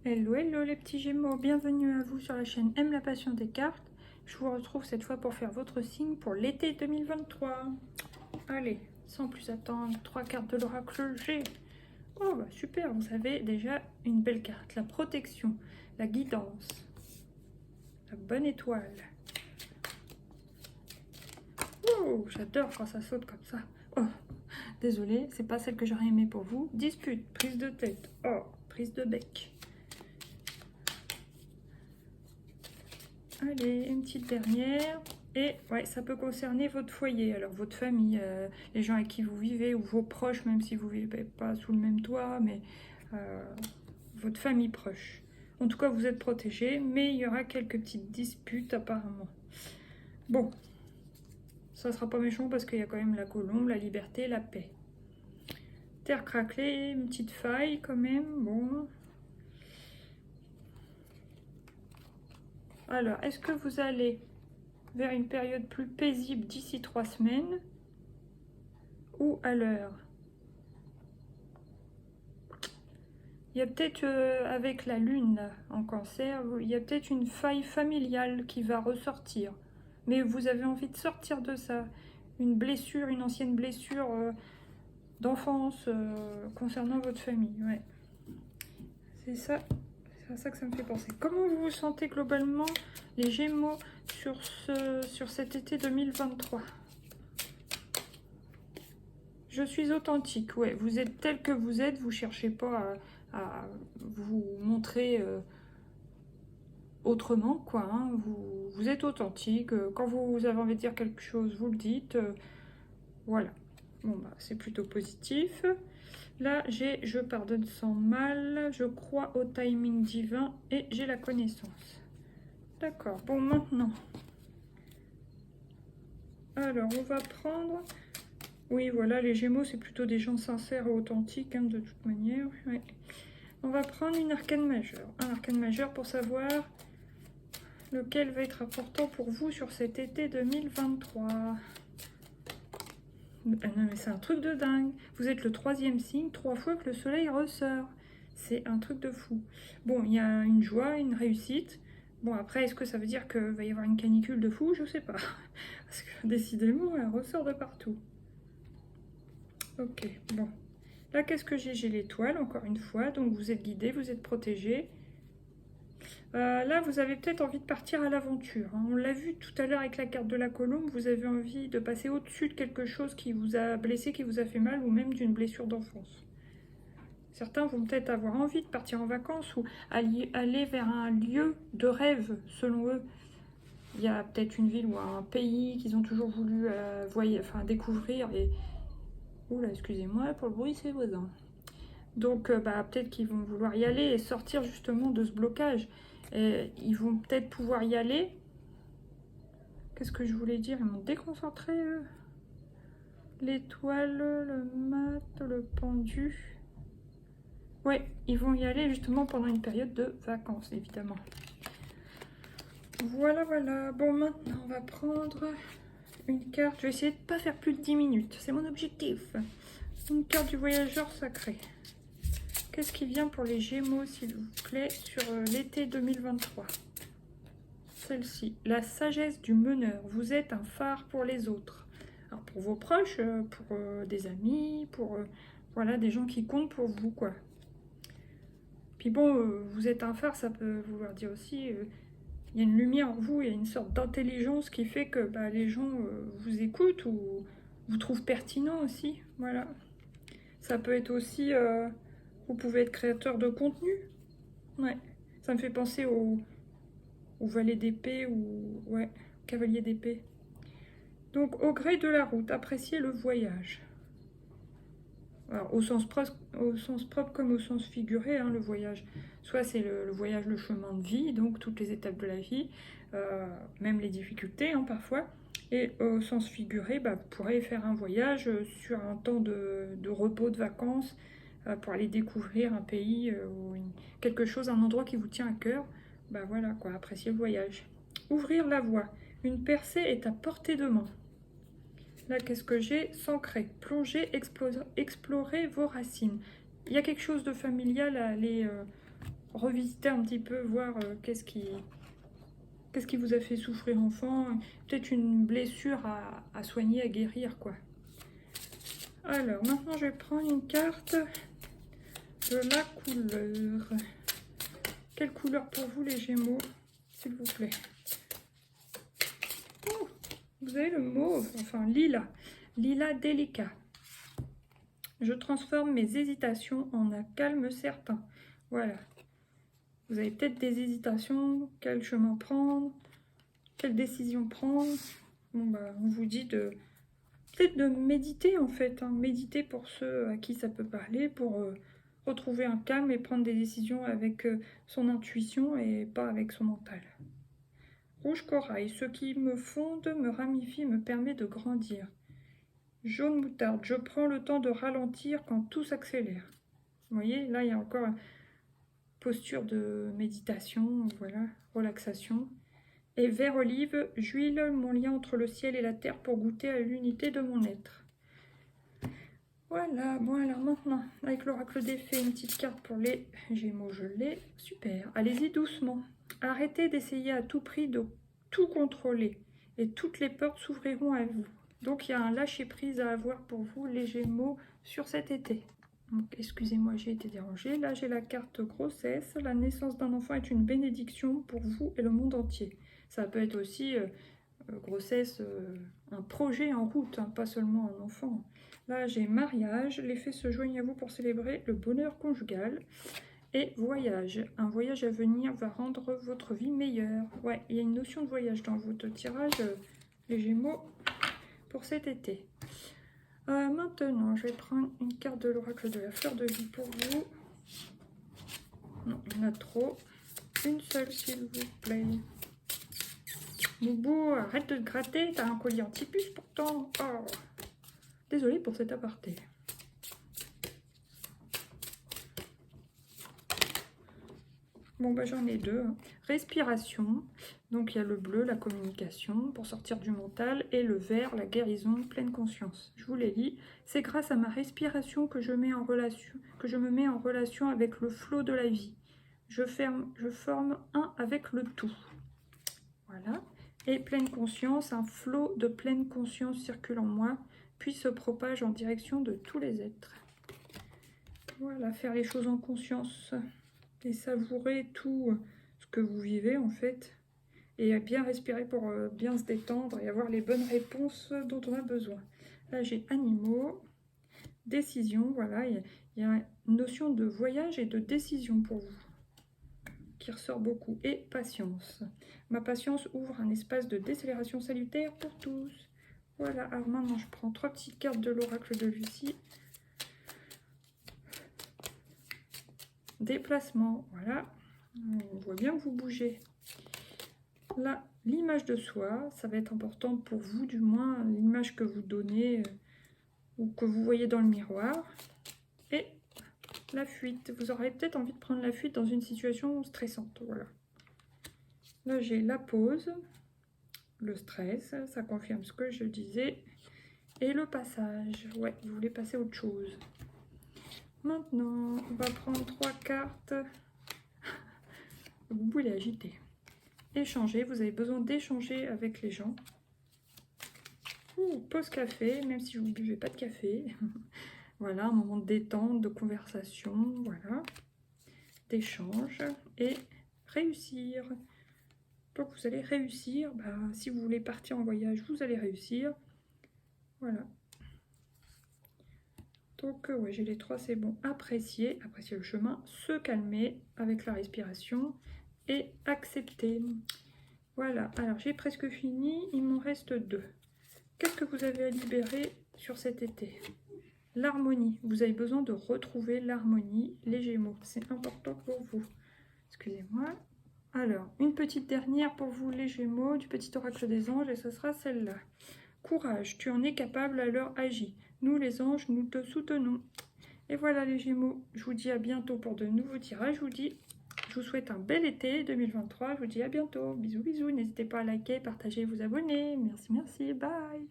Hello, hello les petits Gémeaux, bienvenue à vous sur la chaîne Aime la passion des cartes. Je vous retrouve cette fois pour faire votre signe pour l'été 2023. Allez, sans plus attendre, 3 cartes de l'oracle G. Oh bah super, vous avez déjà une belle carte. La protection, la guidance, la bonne étoile. Oh, j'adore quand ça saute comme ça. Oh, désolée, c'est pas celle que j'aurais aimée pour vous. Dispute, prise de tête. Oh, prise de bec. Allez, une petite dernière. Et ouais, ça peut concerner votre foyer, alors votre famille, les gens avec qui vous vivez, ou vos proches, même si vous ne vivez pas sous le même toit, mais votre famille proche. En tout cas, vous êtes protégés, mais il y aura quelques petites disputes apparemment. Bon, ça sera pas méchant parce qu'il y a quand même la colombe, la liberté, la paix. Terre craquelée, une petite faille quand même, bon. Alors, est-ce que vous allez vers une période plus paisible d'ici 3 semaines ou à l'heure? Il y a peut-être, avec la lune en cancer, il y a peut-être une faille familiale qui va ressortir. Mais vous avez envie de sortir de ça. Une blessure, une ancienne blessure d'enfance concernant votre famille. Ouais. C'est ça. C'est à ça que ça me fait penser. Comment vous vous sentez globalement, les Gémeaux, sur cet été 2023? Je suis authentique, ouais. Vous êtes tel que vous êtes, vous cherchez pas à vous montrer autrement, quoi. Hein. Vous êtes authentique. Quand vous avez envie de dire quelque chose, vous le dites. Voilà. Bon, bah, c'est plutôt positif. Là, j'ai je pardonne sans mal, je crois au timing divin et j'ai la connaissance. D'accord. Bon, maintenant. Alors, on va prendre... Oui, voilà, les Gémeaux, c'est plutôt des gens sincères et authentiques, hein, de toute manière. Ouais. On va prendre une arcane majeure. Un arcane majeur pour savoir lequel va être important pour vous sur cet été 2023. Non, mais c'est un truc de dingue. Vous êtes le 3e signe, 3 fois que le soleil ressort. C'est un truc de fou. Bon, il y a une joie, une réussite. Bon, après, est-ce que ça veut dire qu'il va y avoir une canicule de fou? Je sais pas. Parce que décidément, elle ressort de partout. Ok, bon. Là, qu'est-ce que j'ai? J'ai l'étoile, encore une fois. Donc, vous êtes guidé, vous êtes protégé. Là, vous avez peut-être envie de partir à l'aventure. Hein. On l'a vu tout à l'heure avec la carte de la colombe. Vous avez envie de passer au-dessus de quelque chose qui vous a blessé, qui vous a fait mal, ou même d'une blessure d'enfance. Certains vont peut-être avoir envie de partir en vacances ou aller vers un lieu de rêve, selon eux. Il y a peut-être une ville ou un pays qu'ils ont toujours voulu découvrir. Et... Oula, excusez-moi, pour le bruit, c'est voisin. Donc, peut-être qu'ils vont vouloir y aller et sortir justement de ce blocage. Et ils vont peut-être pouvoir y aller. Qu'est-ce que je voulais dire? Ils m'ont déconcentré. L'étoile, le mat, le pendu. Ouais, ils vont y aller justement pendant une période de vacances, évidemment. Voilà, voilà. Bon, maintenant, on va prendre une carte. Je vais essayer de ne pas faire plus de 10 minutes. C'est mon objectif. Une carte du voyageur sacré. Qu'est-ce qui vient pour les Gémeaux, s'il vous plaît, sur l'été 2023? Celle-ci, la sagesse du meneur. Vous êtes un phare pour les autres. Alors pour vos proches, pour des amis, pour voilà, des gens qui comptent pour vous, quoi. Puis bon, vous êtes un phare, ça peut vouloir dire aussi, il y a une lumière en vous, il y a une sorte d'intelligence qui fait que les gens vous écoutent ou vous trouvent pertinent aussi, voilà. Ça peut être aussi... vous pouvez être créateur de contenu. Ouais. Ça me fait penser au valet d'épée ou... Ouais, cavalier d'épée. Donc, au gré de la route, appréciez le voyage. Alors, au sens propre comme au sens figuré, hein, le voyage. Soit c'est le voyage, le chemin de vie, donc toutes les étapes de la vie, même les difficultés, hein, parfois. Et au sens figuré, vous pourrez faire un voyage sur un temps de repos, de vacances, pour aller découvrir un pays ou quelque chose, un endroit qui vous tient à cœur. Voilà, quoi, apprécier le voyage. Ouvrir la voie. Une percée est à portée de main. Là, qu'est-ce que j'ai? S'ancrer, plonger, explorer vos racines. Il y a quelque chose de familial à aller revisiter un petit peu, voir qu'est-ce qui vous a fait souffrir enfant. Peut-être une blessure à soigner, à guérir, quoi. Alors, maintenant, je vais prendre une carte de la couleur. Quelle couleur pour vous, les Gémeaux, s'il vous plaît? Oh, vous avez le mauve, enfin lilas. Lilas délicat. Je transforme mes hésitations en un calme certain. Voilà. Vous avez peut-être des hésitations, quel chemin prendre, quelle décision prendre. Bon, bah, on vous dit peut-être de méditer en fait. Hein. Méditer pour ceux à qui ça peut parler, pour retrouver un calme et prendre des décisions avec son intuition et pas avec son mental. Rouge corail, ce qui me fonde, me ramifie, me permet de grandir. Jaune moutarde, je prends le temps de ralentir quand tout s'accélère. Vous voyez, là il y a encore une posture de méditation, voilà, relaxation. Et vert olive, j'huile mon lien entre le ciel et la terre pour goûter à l'unité de mon être. Voilà, bon alors maintenant, avec l'oracle des fées, une petite carte pour les Gémeaux, je l'ai, super. Allez-y doucement. Arrêtez d'essayer à tout prix de tout contrôler et toutes les portes s'ouvriront à vous. Donc il y a un lâcher-prise à avoir pour vous, les Gémeaux, sur cet été. Donc excusez-moi, j'ai été dérangée. Là, j'ai la carte grossesse. La naissance d'un enfant est une bénédiction pour vous et le monde entier. Ça peut être aussi grossesse, un projet en route, hein, pas seulement un enfant. Là, j'ai mariage. Les fées se joignent à vous pour célébrer le bonheur conjugal. Et voyage. Un voyage à venir va rendre votre vie meilleure. Ouais, il y a une notion de voyage dans votre tirage, les Gémeaux, pour cet été. Maintenant, je vais prendre une carte de l'oracle de la fleur de vie pour vous. Non, il y en a trop. Une seule, s'il vous plaît. Boubou, arrête de te gratter, t'as un collier anti-puce pourtant. Oh. Désolée pour cet aparté. Bon, bah j'en ai deux. Respiration. Donc il y a le bleu, la communication, pour sortir du mental, et le vert, la guérison, pleine conscience. Je vous les lis. C'est grâce à ma respiration que je me mets en relation avec le flot de la vie. Je forme un avec le tout. Voilà. Et pleine conscience, un flot de pleine conscience circule en moi, puis se propage en direction de tous les êtres. Voilà, faire les choses en conscience et savourer tout ce que vous vivez en fait. Et bien respirer pour bien se détendre et avoir les bonnes réponses dont on a besoin. Là, j'ai animaux, décision, voilà, il y a une notion de voyage et de décision pour vous, qui ressort beaucoup, et patience. Ma patience ouvre un espace de décélération salutaire pour tous. Voilà, alors maintenant, je prends 3 petites cartes de l'oracle de Lucie. Déplacement, voilà, on voit bien que vous bougez. Là, l'image de soi, ça va être important pour vous, du moins l'image que vous donnez ou que vous voyez dans le miroir. Et la fuite, vous aurez peut-être envie de prendre la fuite dans une situation stressante. Voilà. Là, j'ai la pause, le stress, ça confirme ce que je disais, et le passage. Ouais, vous voulez passer à autre chose. Maintenant, on va prendre 3 cartes. Vous pouvez les agiter. Échanger, vous avez besoin d'échanger avec les gens. Pause café, même si vous ne buvez pas de café. Voilà, un moment de détente, de conversation, voilà, d'échange et réussir. Donc vous allez réussir, bah, si vous voulez partir en voyage, vous allez réussir. Voilà. Donc ouais, j'ai les 3, c'est bon. Apprécier le chemin, se calmer avec la respiration et accepter. Voilà, alors j'ai presque fini, il m'en reste 2. Qu'est-ce que vous avez à libérer sur cet été? L'harmonie. Vous avez besoin de retrouver l'harmonie, les Gémeaux. C'est important pour vous. Excusez-moi. Alors, une petite dernière pour vous, les Gémeaux, du petit oracle des anges, et ce sera celle-là. Courage, tu en es capable, alors agis. Nous, les anges, nous te soutenons. Et voilà, les Gémeaux. Je vous dis à bientôt pour de nouveaux tirages. Je vous souhaite un bel été 2023. Je vous dis à bientôt. Bisous, bisous. N'hésitez pas à liker, partager, vous abonner. Merci, merci. Bye.